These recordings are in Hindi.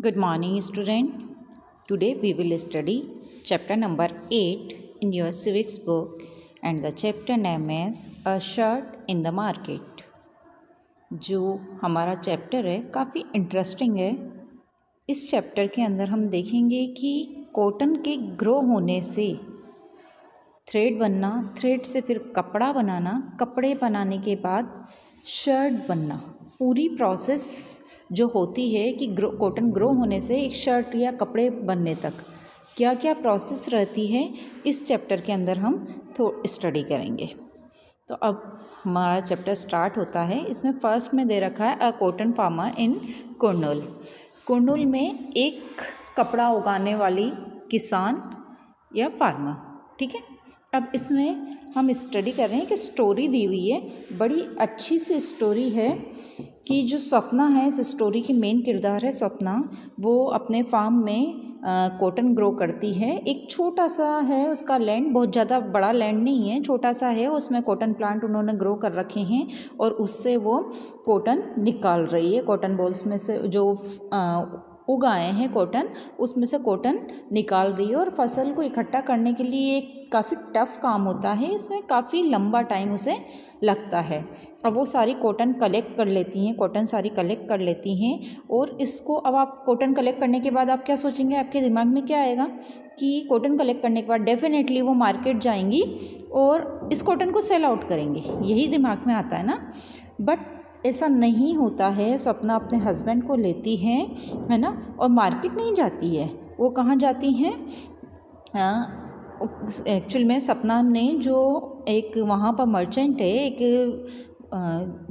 Good morning, student. Today we will study chapter number 8 in your civics book, and the chapter name is A Shirt in the Market. जो हमारा चैप्टर है काफ़ी इंटरेस्टिंग है। इस चैप्टर के अंदर हम देखेंगे कि कॉटन के ग्रो होने से थ्रेड बनना, थ्रेड से फिर कपड़ा बनाना, कपड़े बनाने के बाद शर्ट बनना, पूरी प्रोसेस जो होती है कि कॉटन ग्रो होने से एक शर्ट या कपड़े बनने तक क्या क्या प्रोसेस रहती है, इस चैप्टर के अंदर हम स्टडी करेंगे। तो अब हमारा चैप्टर स्टार्ट होता है। इसमें फर्स्ट में दे रखा है अ cotton farmer in Kurnool. Kurnool में एक कपड़ा उगाने वाली किसान या फार्मर, ठीक है। अब इसमें हम स्टडी कर रहे हैं कि स्टोरी दी हुई है, बड़ी अच्छी सी स्टोरी है कि जो सपना है, इस स्टोरी की मेन किरदार है सपना। वो अपने फार्म में कॉटन ग्रो करती है। एक छोटा सा है उसका लैंड, बहुत ज़्यादा बड़ा लैंड नहीं है, छोटा सा है। उसमें कॉटन प्लांट उन्होंने ग्रो कर रखे हैं और उससे वो कॉटन निकाल रही है। कॉटन बॉल्स में से जो उगाए हैं कॉटन, उसमें से कॉटन निकाल रही है। और फसल को इकट्ठा करने के लिए एक काफ़ी टफ काम होता है, इसमें काफ़ी लंबा टाइम उसे लगता है। अब वो सारी कॉटन कलेक्ट कर लेती हैं, कॉटन सारी कलेक्ट कर लेती हैं। और इसको अब आप कॉटन कलेक्ट करने के बाद आप क्या सोचेंगे, आपके दिमाग में क्या आएगा कि कॉटन कलेक्ट करने के बाद डेफिनेटली वो मार्केट जाएंगी और इस कॉटन को सेल आउट करेंगी, यही दिमाग में आता है ना। बट ऐसा नहीं होता है। सपना अपने हस्बैंड को लेती है ना, और मार्केट नहीं जाती है। वो कहाँ जाती हैं? एक्चुअल में सपना ने जो एक वहाँ पर मर्चेंट है, एक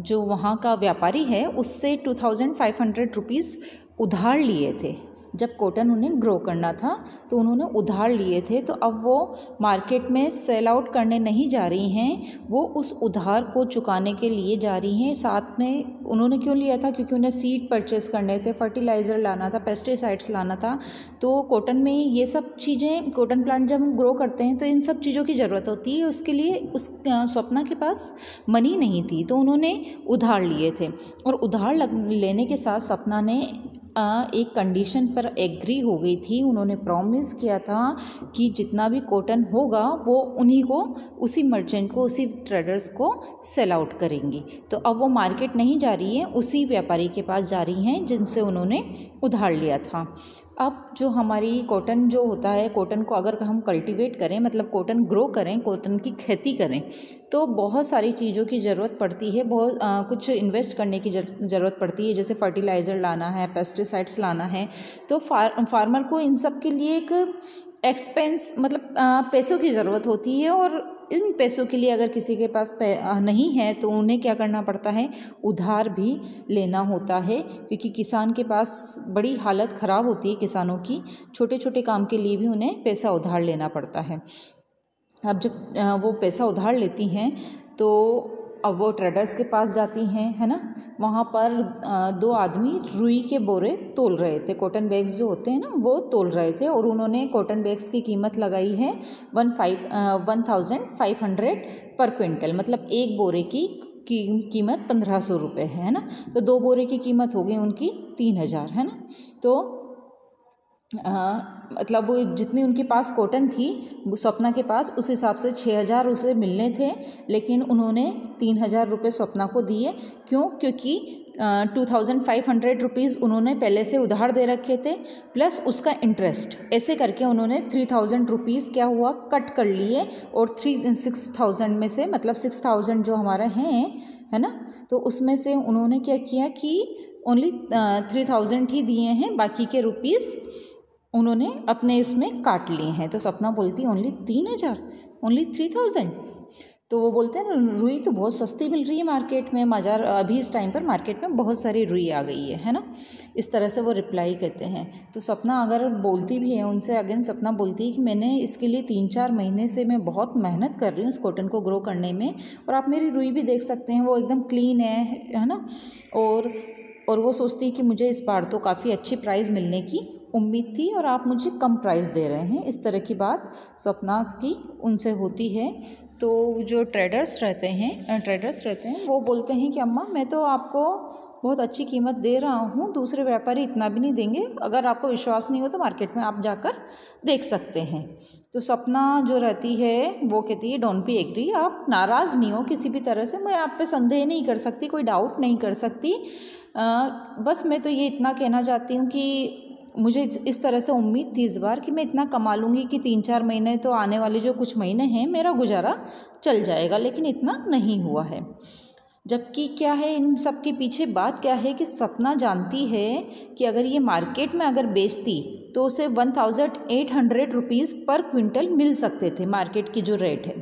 जो वहाँ का व्यापारी है, उससे 2500 रुपीज़ उधार लिए थे। जब कॉटन उन्हें ग्रो करना था तो उन्होंने उधार लिए थे। तो अब वो मार्केट में सेल आउट करने नहीं जा रही हैं, वो उस उधार को चुकाने के लिए जा रही हैं। साथ में उन्होंने क्यों लिया था? क्योंकि उन्हें सीड परचेस करने थे, फर्टिलाइज़र लाना था, पेस्टिसाइड्स लाना था। तो कॉटन में ये सब चीज़ें, कॉटन प्लांट जब हम ग्रो करते हैं तो इन सब चीज़ों की ज़रूरत होती है। उसके लिए उस स्वप्ना के पास मनी नहीं थी, तो उन्होंने उधार लिए थे। और उधार लेने के साथ सपना ने एक कंडीशन पर एग्री हो गई थी। उन्होंने प्रॉमिस किया था कि जितना भी कॉटन होगा वो उन्हीं को, उसी मर्चेंट को, उसी ट्रेडर्स को सेल आउट करेंगी। तो अब वो मार्केट नहीं जा रही है, उसी व्यापारी के पास जा रही हैं जिनसे उन्होंने उधार लिया था। अब जो हमारी कॉटन जो होता है, कॉटन को अगर हम कल्टीवेट करें, मतलब कॉटन ग्रो करें, कॉटन की खेती करें, तो बहुत सारी चीज़ों की ज़रूरत पड़ती है। बहुत कुछ इन्वेस्ट करने की ज़रूरत पड़ती है, जैसे फर्टिलाइज़र लाना है, पेस्टिसाइड्स लाना है। तो फार्मर को इन सब के लिए एक एक्सपेंस, मतलब पैसों की ज़रूरत होती है। और इन पैसों के लिए अगर किसी के पास नहीं है तो उन्हें क्या करना पड़ता है? उधार भी लेना होता है, क्योंकि किसान के पास बड़ी हालत ख़राब होती है किसानों की। छोटे छोटे काम के लिए भी उन्हें पैसा उधार लेना पड़ता है। अब जब वो पैसा उधार लेती हैं तो अब वो ट्रेडर्स के पास जाती हैं, है ना। वहाँ पर दो आदमी रुई के बोरे तोल रहे थे, कॉटन बैग्स जो होते हैं ना, वो तोल रहे थे। और उन्होंने कॉटन बैग्स की कीमत लगाई है 1500 पर क्विंटल, मतलब एक बोरे की कीमत 1500 रुपये है ना। तो दो बोरे की कीमत हो गई उनकी 3000, है ना। तो मतलब वो जितनी उनके पास कॉटन थी स्वप्ना के पास, उस हिसाब से 6000 उसे मिलने थे, लेकिन उन्होंने 3000 रुपये स्वप्ना को दिए। क्यों? क्योंकि 2500 रुपीज़ उन्होंने पहले से उधार दे रखे थे, प्लस उसका इंटरेस्ट। ऐसे करके उन्होंने 3000 रुपीज़ क्या हुआ, कट कर लिए। और 6000 में से, मतलब 6000 जो हमारा है ना, तो उसमें से उन्होंने क्या किया कि ओनली 3000 ही दिए हैं, बाकी के रुपीज़ उन्होंने अपने इसमें काट लिए हैं। तो सपना बोलती ओनली 3000, ओनली 3000। तो वो बोलते हैं रुई तो बहुत सस्ती मिल रही है मार्केट में, बाजार अभी इस टाइम पर मार्केट में बहुत सारी रुई आ गई है ना। इस तरह से वो रिप्लाई कहते हैं। तो सपना अगर बोलती भी है उनसे, अगेन सपना बोलती है कि मैंने इसके लिए 3-4 महीने से मैं बहुत मेहनत कर रही हूँ इस कॉटन को ग्रो करने में, और आप मेरी रुई भी देख सकते हैं, वो एकदम क्लीन है ना। और वो सोचती है कि मुझे इस बार तो काफ़ी अच्छी प्राइस मिलने की उम्मीद थी और आप मुझे कम प्राइस दे रहे हैं। इस तरह की बात स्वप्ना की उनसे होती है। तो जो ट्रेडर्स रहते हैं वो बोलते हैं कि अम्मा, मैं तो आपको बहुत अच्छी कीमत दे रहा हूँ, दूसरे व्यापारी इतना भी नहीं देंगे। अगर आपको विश्वास नहीं हो तो मार्केट में आप जाकर देख सकते हैं। तो सपना जो रहती है वो कहती है डोंट बी एग्री, आप नाराज़ नहीं हो किसी भी तरह से, मैं आप पे संदेह नहीं कर सकती, कोई डाउट नहीं कर सकती। बस मैं तो ये इतना कहना चाहती हूँ कि मुझे इस तरह से उम्मीद थी इस बार कि मैं इतना कमा लूँगी कि 3-4 महीने तो आने वाले जो कुछ महीने हैं मेरा गुजारा चल जाएगा, लेकिन इतना नहीं हुआ है। जबकि क्या है इन सब के पीछे बात क्या है कि सपना जानती है कि अगर ये मार्केट में अगर बेचती तो उसे 1800 रुपीज़ पर क्विंटल मिल सकते थे, मार्केट की जो रेट है।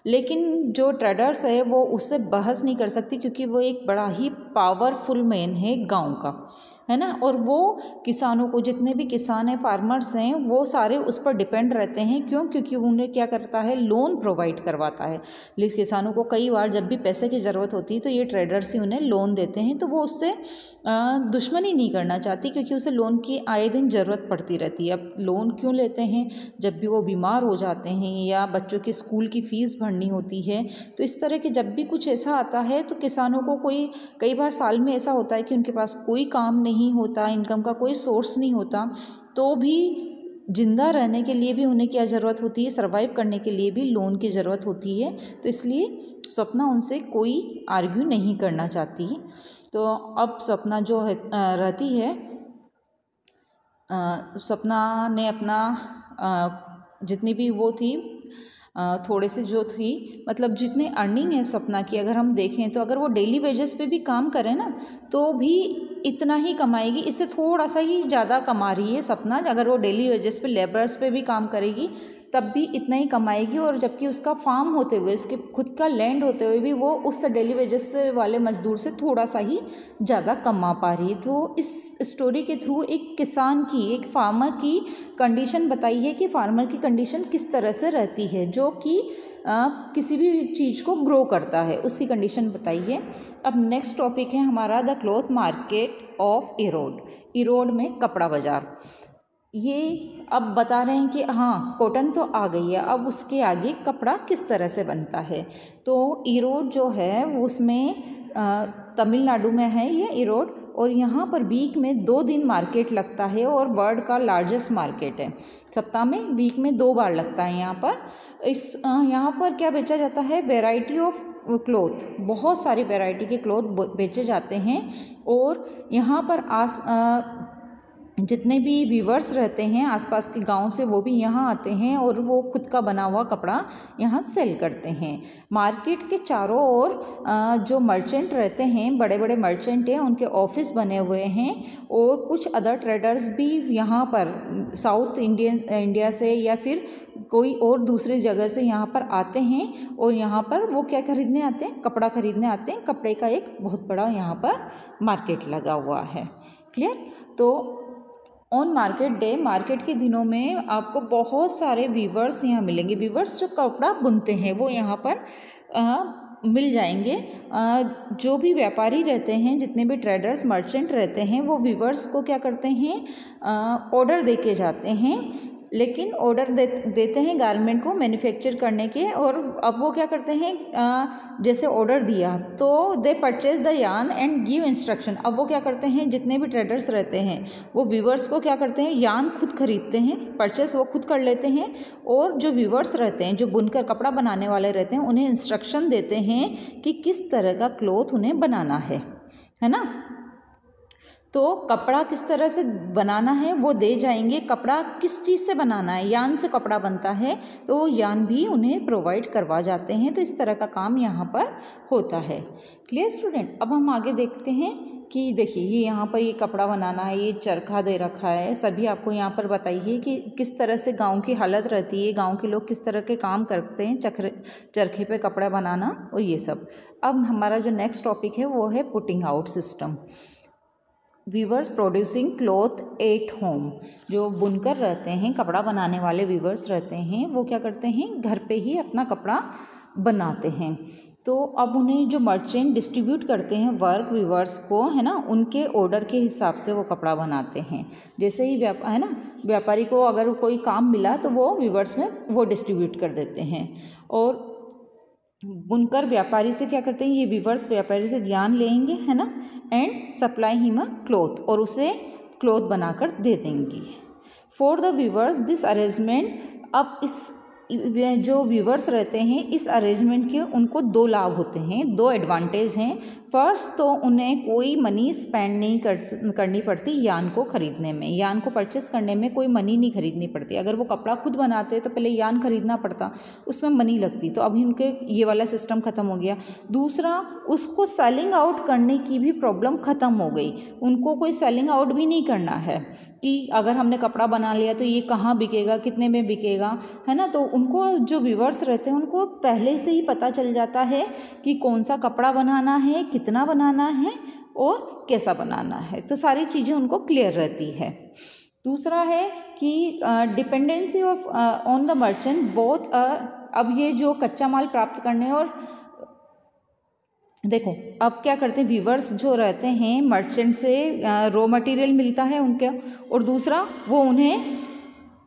लेकिन जो ट्रेडर्स है वो उससे बहस नहीं कर सकती, क्योंकि वो एक बड़ा ही पावरफुल मैन है गांव का, है ना। और वो किसानों को, जितने भी किसान हैं, फार्मर्स हैं, वो सारे उस पर डिपेंड रहते हैं। क्यों? क्योंकि उन्हें क्या करता है, लोन प्रोवाइड करवाता है। लेकिन किसानों को कई बार जब भी पैसे की ज़रूरत होती है तो ये ट्रेडर्स ही उन्हें लोन देते हैं। तो वो उससे दुश्मनी नहीं करना चाहती, क्योंकि उसे लोन की आए दिन ज़रूरत पड़ती रहती है। अब लोन क्यों लेते हैं? जब भी वो बीमार हो जाते हैं या बच्चों की स्कूल की फ़ीस भरनी होती है। तो इस तरह के जब भी कुछ ऐसा आता है तो किसानों को कई बार साल में ऐसा होता है कि उनके पास कोई काम नहीं होता, इनकम का कोई सोर्स नहीं होता, तो भी जिंदा रहने के लिए भी उन्हें क्या ज़रूरत होती है, सर्वाइव करने के लिए भी लोन की ज़रूरत होती है। तो इसलिए सपना उनसे कोई आर्ग्यू नहीं करना चाहती। तो अब सपना जो है रहती है, सपना ने अपना जितनी भी वो थी, थोड़े से जो थी, मतलब जितने अर्निंग है सपना की, अगर हम देखें तो अगर वो डेली वेजेस पे भी काम करे ना तो भी इतना ही कमाएगी। इससे थोड़ा सा ही ज़्यादा कमा रही है सपना। अगर वो डेली वेजेस पे, लेबर्स पे भी काम करेगी तब भी इतना ही कमाएगी। और जबकि उसका फार्म होते हुए, उसके खुद का लैंड होते हुए भी वो उस डेली वेजेस वाले मजदूर से थोड़ा सा ही ज़्यादा कमा पा रही है। तो इस स्टोरी के थ्रू एक किसान की, एक फार्मर की कंडीशन बताई है कि फार्मर की कंडीशन किस तरह से रहती है, जो कि किसी भी चीज़ को ग्रो करता है, उसकी कंडीशन बताई है। अब नेक्स्ट टॉपिक है हमारा the cloth market of Erode. Erode में कपड़ा बाज़ार। ये अब बता रहे हैं कि हाँ कॉटन तो आ गई है, अब उसके आगे कपड़ा किस तरह से बनता है। तो इरोड जो है उसमें तमिलनाडु में है ये इरोड, और यहाँ पर वीक में 2 दिन मार्केट लगता है और वर्ल्ड का लार्जेस्ट मार्केट है। सप्ताह में वीक में 2 बार लगता है यहाँ पर। यहाँ पर क्या बेचा जाता है, वैरायटी ऑफ क्लॉथ, बहुत सारी वैरायटी के क्लॉथ बेचे जाते हैं। और यहाँ पर जितने भी वीवर्स रहते हैं आसपास के गांव से, वो भी यहाँ आते हैं और वो खुद का बना हुआ कपड़ा यहाँ सेल करते हैं। मार्केट के चारों ओर जो मर्चेंट रहते हैं, बड़े बड़े मर्चेंट हैं, उनके ऑफिस बने हुए हैं। और कुछ अदर ट्रेडर्स भी यहाँ पर साउथ इंडिया से या फिर कोई और दूसरी जगह से यहाँ पर आते हैं। और यहाँ पर वो क्या खरीदने आते हैं, कपड़ा खरीदने आते हैं। कपड़े का एक बहुत बड़ा यहाँ पर मार्केट लगा हुआ है। क्लियर? तो ऑन मार्केट डे, मार्केट के दिनों में आपको बहुत सारे वीवर्स यहाँ मिलेंगे। वीवर्स जो कपड़ा बुनते हैं वो यहाँ पर मिल जाएंगे। जो भी व्यापारी रहते हैं, जितने भी ट्रेडर्स, मर्चेंट रहते हैं, वो वीवर्स को क्या करते हैं, ऑर्डर दे के जाते हैं। लेकिन ऑर्डर देते हैं गारमेंट को मैन्युफैक्चर करने के। और अब वो क्या करते हैं, जैसे ऑर्डर दिया तो दे purchase the yarn and give instruction. अब वो क्या करते हैं, जितने भी ट्रेडर्स रहते हैं वो वीवर्स को क्या करते हैं, यार्न खुद खरीदते हैं, परचेस वो खुद कर लेते हैं। और जो वीवर्स रहते हैं, जो बुनकर कपड़ा बनाने वाले रहते हैं, उन्हें इंस्ट्रक्शन देते हैं कि किस तरह का क्लॉथ उन्हें बनाना है ना। तो कपड़ा किस तरह से बनाना है वो दे जाएंगे। कपड़ा किस चीज़ से बनाना है, यान से कपड़ा बनता है, तो वो यान भी उन्हें प्रोवाइड करवा जाते हैं। तो इस तरह का काम यहाँ पर होता है। Clear student? अब हम आगे देखते हैं कि देखिए ये यहाँ पर ये कपड़ा बनाना है, ये चरखा दे रखा है, सभी आपको यहाँ पर बताइए कि किस तरह से गांव की हालत रहती है, गांव के लोग किस तरह के काम करते हैं, चरखे पे कपड़ा बनाना और ये सब। अब हमारा जो नेक्स्ट टॉपिक है वो है putting out system. Weavers producing cloth at home. जो बुनकर रहते हैं, कपड़ा बनाने वाले वीवर्स रहते हैं, वो क्या करते हैं, घर पे ही अपना कपड़ा बनाते हैं। तो अब उन्हें जो मर्चेंट डिस्ट्रीब्यूट करते हैं वर्क वीवर्स को, है ना, उनके ऑर्डर के हिसाब से वो कपड़ा बनाते हैं। जैसे ही व्यापारी को अगर कोई काम मिला तो वो वीवर्स में वो डिस्ट्रीब्यूट कर देते हैं। और बुनकर व्यापारी से क्या करते हैं, ये वीवर्स व्यापारी से ज्ञान लेंगे, है ना, and supply him a cloth, और उसे क्लॉथ बनाकर दे देंगी। For the weavers this arrangement, अब इस जो वीवर्स रहते हैं इस अरेंजमेंट के उनको दो लाभ होते हैं, दो एडवांटेज हैं। फर्स्ट तो उन्हें कोई मनी स्पेंड नहीं करनी पड़ती यान को ख़रीदने में, यान को परचेस करने में कोई मनी नहीं खरीदनी पड़ती। अगर वो कपड़ा खुद बनाते तो पहले यान खरीदना पड़ता, उसमें मनी लगती, तो अभी उनके ये वाला सिस्टम ख़त्म हो गया। दूसरा, उसको सेलिंग आउट करने की भी प्रॉब्लम ख़त्म हो गई, उनको कोई सेलिंग आउट भी नहीं करना है कि अगर हमने कपड़ा बना लिया तो ये कहाँ बिकेगा, कितने में बिकेगा, है ना। तो उनको जो व्यूअर्स रहते हैं उनको पहले से ही पता चल जाता है कि कौन सा कपड़ा बनाना है, कितना बनाना है और कैसा बनाना है, तो सारी चीज़ें उनको क्लियर रहती है। दूसरा है कि dependency of on the merchant both, अब ये जो कच्चा माल प्राप्त करने और देखो अब क्या करते हैं वीवर्स जो रहते हैं मर्चेंट से रॉ मटेरियल मिलता है उनके, और दूसरा वो उन्हें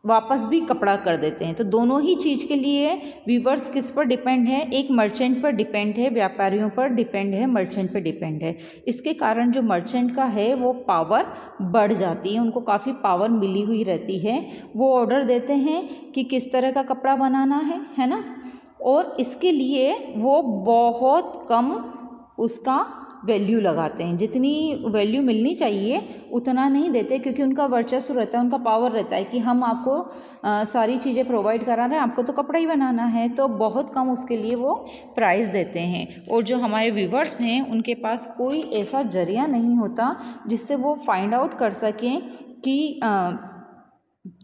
वापस भी कपड़ा कर देते हैं। तो दोनों ही चीज़ के लिए वीवर्स किस पर डिपेंड है, एक मर्चेंट पर डिपेंड है, व्यापारियों पर डिपेंड है, मर्चेंट पर डिपेंड है। इसके कारण जो मर्चेंट का है वो पावर बढ़ जाती है, उनको काफ़ी पावर मिली हुई रहती है। वो ऑर्डर देते हैं कि किस तरह का कपड़ा बनाना है ना, और इसके लिए वो बहुत कम उसका वैल्यू लगाते हैं, जितनी वैल्यू मिलनी चाहिए उतना नहीं देते, क्योंकि उनका वर्चस्व रहता है, उनका पावर रहता है कि हम आपको सारी चीज़ें प्रोवाइड करा रहे हैं, आपको तो कपड़ा ही बनाना है, तो बहुत कम उसके लिए वो प्राइस देते हैं। और जो हमारे व्यूवर्स हैं उनके पास कोई ऐसा जरिया नहीं होता जिससे वो फाइंड आउट कर सकें कि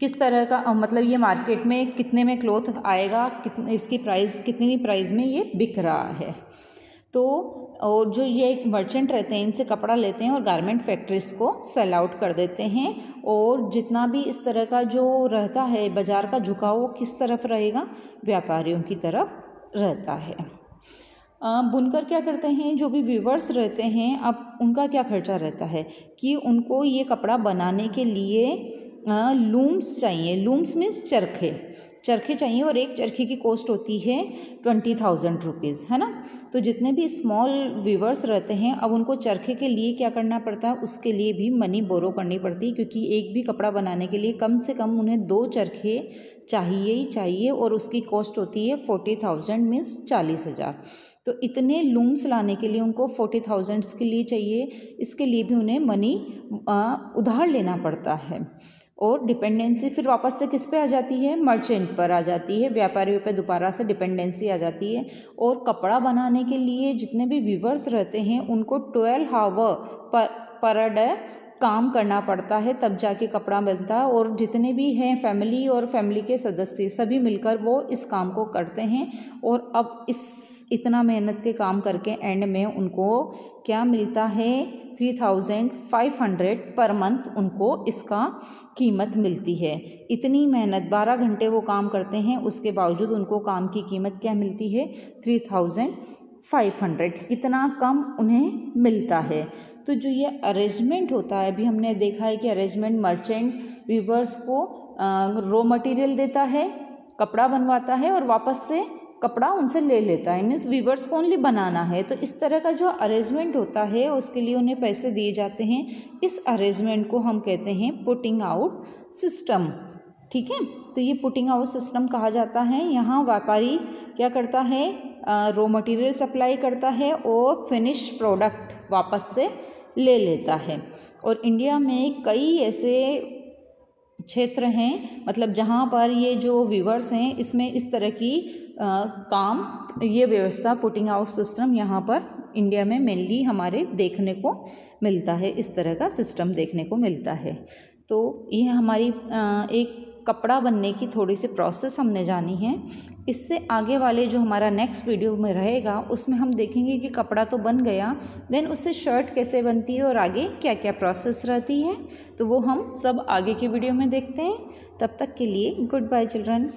किस तरह का मतलब ये मार्केट में कितने में क्लॉथ आएगा, कितने इसकी प्राइस, कितनी प्राइस में ये बिक रहा है। तो और जो ये मर्चेंट रहते हैं इनसे कपड़ा लेते हैं और गारमेंट फैक्ट्रीज़ को सेल आउट कर देते हैं, और जितना भी इस तरह का जो रहता है बाज़ार का झुकाव वो किस तरफ रहेगा, व्यापारियों की तरफ रहता है। बुनकर क्या करते हैं, जो भी वीवर्स रहते हैं अब उनका क्या खर्चा रहता है कि उनको ये कपड़ा बनाने के लिए लूम्स चाहिए, लूम्स मीन्स चरखे चाहिए, और एक चरखे की कॉस्ट होती है 20,000 रुपीज़, है ना। तो जितने भी स्मॉल वीवर्स रहते हैं अब उनको चरखे के लिए क्या करना पड़ता है, उसके लिए भी मनी बोरो करनी पड़ती है, क्योंकि एक भी कपड़ा बनाने के लिए कम से कम उन्हें 2 चरखे चाहिए ही चाहिए, और उसकी कॉस्ट होती है 40,000 मीन्स 40,000। तो इतने लूम्स लाने के लिए उनको 40,000 के लिए चाहिए, इसके लिए भी उन्हें मनी उधार लेना पड़ता है। और डिपेंडेंसी फिर वापस से किस पे आ जाती है, मर्चेंट पर आ जाती है, व्यापारियों पे दोबारा से डिपेंडेंसी आ जाती है। और कपड़ा बनाने के लिए जितने भी वीवर्स रहते हैं उनको 12 आवर पर डे काम करना पड़ता है, तब जाके कपड़ा बनता है। और जितने भी हैं फैमिली और फैमिली के सदस्य सभी मिलकर वो इस काम को करते हैं, और अब इतना मेहनत के काम करके एंड में उनको क्या मिलता है, 3,500 पर मंथ उनको इसका कीमत मिलती है। इतनी मेहनत 12 घंटे वो काम करते हैं, उसके बावजूद उनको काम की कीमत क्या मिलती है, 3,500, कितना कम उन्हें मिलता है। तो जो ये अरेंजमेंट होता है, अभी हमने देखा है कि अरेंजमेंट मर्चेंट वीवर्स को रॉ मटेरियल देता है, कपड़ा बनवाता है और वापस से कपड़ा उनसे ले लेता है, मीन्स वीवर्स को ओनली बनाना है। तो इस तरह का जो अरेंजमेंट होता है उसके लिए उन्हें पैसे दिए जाते हैं। इस अरेंजमेंट को हम कहते हैं पुटिंग आउट सिस्टम, ठीक है। तो ये पुटिंग आउट सिस्टम कहा जाता है। यहाँ व्यापारी क्या करता है, रॉ मटेरियल सप्लाई करता है और फिनिश प्रोडक्ट वापस से ले लेता है। और इंडिया में कई ऐसे क्षेत्र हैं, मतलब जहाँ पर ये जो वीवर्स हैं इसमें इस तरह की काम, ये व्यवस्था पुटिंग आउट सिस्टम यहाँ पर इंडिया में मेनली हमारे देखने को मिलता है, इस तरह का सिस्टम देखने को मिलता है। तो ये हमारी एक कपड़ा बनने की थोड़ी सी प्रोसेस हमने जानी है। इससे आगे वाले जो हमारा नेक्स्ट वीडियो में रहेगा उसमें हम देखेंगे कि कपड़ा तो बन गया, देन उससे शर्ट कैसे बनती है और आगे क्या क्या प्रोसेस रहती है, तो वो हम सब आगे की वीडियो में देखते हैं। तब तक के लिए गुड बाय चिल्ड्रन।